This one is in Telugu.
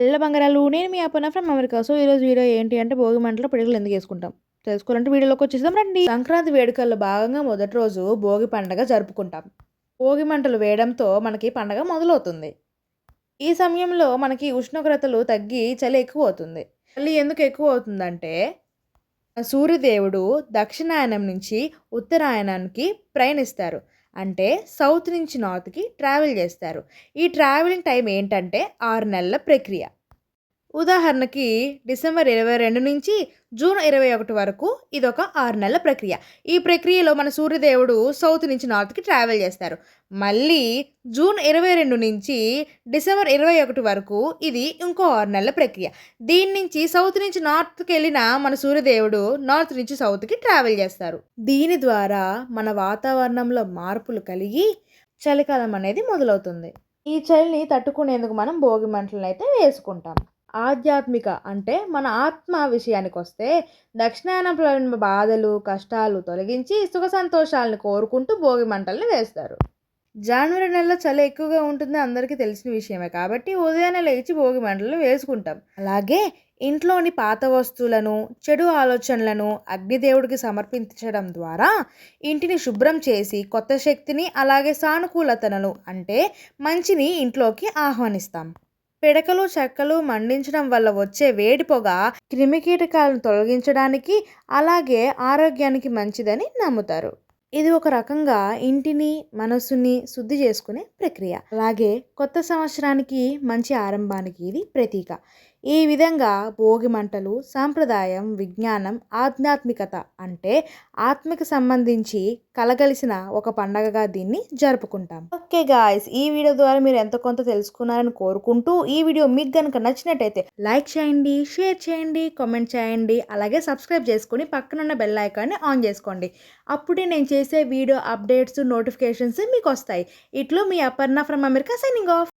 పిల్ల బంగారాలు నేను మీ అపర్ణ ఫ్రమ్ అమెరికా. సో ఈరోజు వీడియో ఏంటి అంటే భోగి మంటలో పిడుగులు ఎందుకు వేసుకుంటాం తెలుసుకోవాలంటే వీడియోలోకి వచ్చేసాం రండి. సంక్రాంతి వేడుకల్లో భాగంగా మొదటి రోజు భోగి పండగ జరుపుకుంటాం. భోగి మంటలు వేయడంతో మనకి పండగ మొదలవుతుంది. ఈ సమయంలో మనకి ఉష్ణోగ్రతలు తగ్గి చలి ఎక్కువ అవుతుంది. చలి ఎందుకు ఎక్కువ అవుతుందంటే సూర్యదేవుడు దక్షిణాయనం నుంచి ఉత్తరాయణానికి ప్రయాణిస్తారు. అంటే సౌత్ నుంచి నార్త్కి ట్రావెల్ చేస్తారు. ఈ ట్రావెలింగ్ టైం ఏంటంటే 6 నెలల ప్రక్రియ. ఉదాహరణకి డిసెంబర్ 22 నుంచి జూన్ 21 వరకు ఇదొక 6 నెలల ప్రక్రియ. ఈ ప్రక్రియలో మన సూర్యదేవుడు సౌత్ నుంచి నార్త్కి ట్రావెల్ చేస్తారు. మళ్ళీ జూన్ 22 నుంచి డిసెంబర్ 21 వరకు ఇది ఇంకో 6 నెలల ప్రక్రియ. దీని నుంచి సౌత్ నుంచి నార్త్కి వెళ్ళిన మన సూర్యదేవుడు నార్త్ నుంచి సౌత్కి ట్రావెల్ చేస్తారు. దీని ద్వారా మన వాతావరణంలో మార్పులు కలిగి చలికాలం అనేది మొదలవుతుంది. ఈ చలిని తట్టుకునేందుకు మనం భోగి మంటలను అయితే వేసుకుంటాం. ఆధ్యాత్మిక అంటే మన ఆత్మ విషయానికొస్తే దక్షిణాయనంలోని బాధలు, కష్టాలు తొలగించి సుఖ సంతోషాలను కోరుకుంటూ భోగి మంటల్ని వేస్తారు. జనవరి నెలలో చలి ఎక్కువగా ఉంటుంది అందరికీ తెలిసిన విషయమే కాబట్టి ఉదయాన్నే లేచి భోగి మంటలు వేసుకుంటాం. అలాగే ఇంట్లోని పాత వస్తువులను, చెడు ఆలోచనలను అగ్నిదేవుడికి సమర్పించడం ద్వారా ఇంటిని శుభ్రం చేసి కొత్త శక్తిని అలాగే సానుకూలతను అంటే మంచిని ఇంట్లోకి ఆహ్వానిస్తాం. పిడకలు చెక్కలు మండించడం వల్ల వచ్చే వేడి పొగ క్రిమికీటకాలను తొలగించడానికి అలాగే ఆరోగ్యానికి మంచిదని నమ్ముతారు. ఇది ఒక రకంగా ఇంటిని మనసుని శుద్ధి చేసుకునే ప్రక్రియ. అలాగే కొత్త సంవత్సరానికి మంచి ఆరంభానికి ఇది ప్రతీక. ఈ విధంగా భోగి మంటలు సాంప్రదాయం, విజ్ఞానం, ఆధ్యాత్మికత అంటే ఆత్మకి సంబంధించి కలగలిసిన ఒక పండగగా దీన్ని జరుపుకుంటాం. ఓకే గాయ్స్, ఈ వీడియో ద్వారా మీరు ఎంతో కొంత తెలుసుకున్నారని కోరుకుంటూ ఈ వీడియో మీకు కనుక నచ్చినట్టయితే లైక్ చేయండి, షేర్ చేయండి, కామెంట్ చేయండి. అలాగే సబ్స్క్రైబ్ చేసుకొని పక్కనున్న బెల్ ఐకాన్ని ఆన్ చేసుకోండి. అప్పుడే నేను చేసే వీడియో అప్డేట్స్, నోటిఫికేషన్స్ మీకు వస్తాయి. ఇట్లు మీ Aparna from America signing of.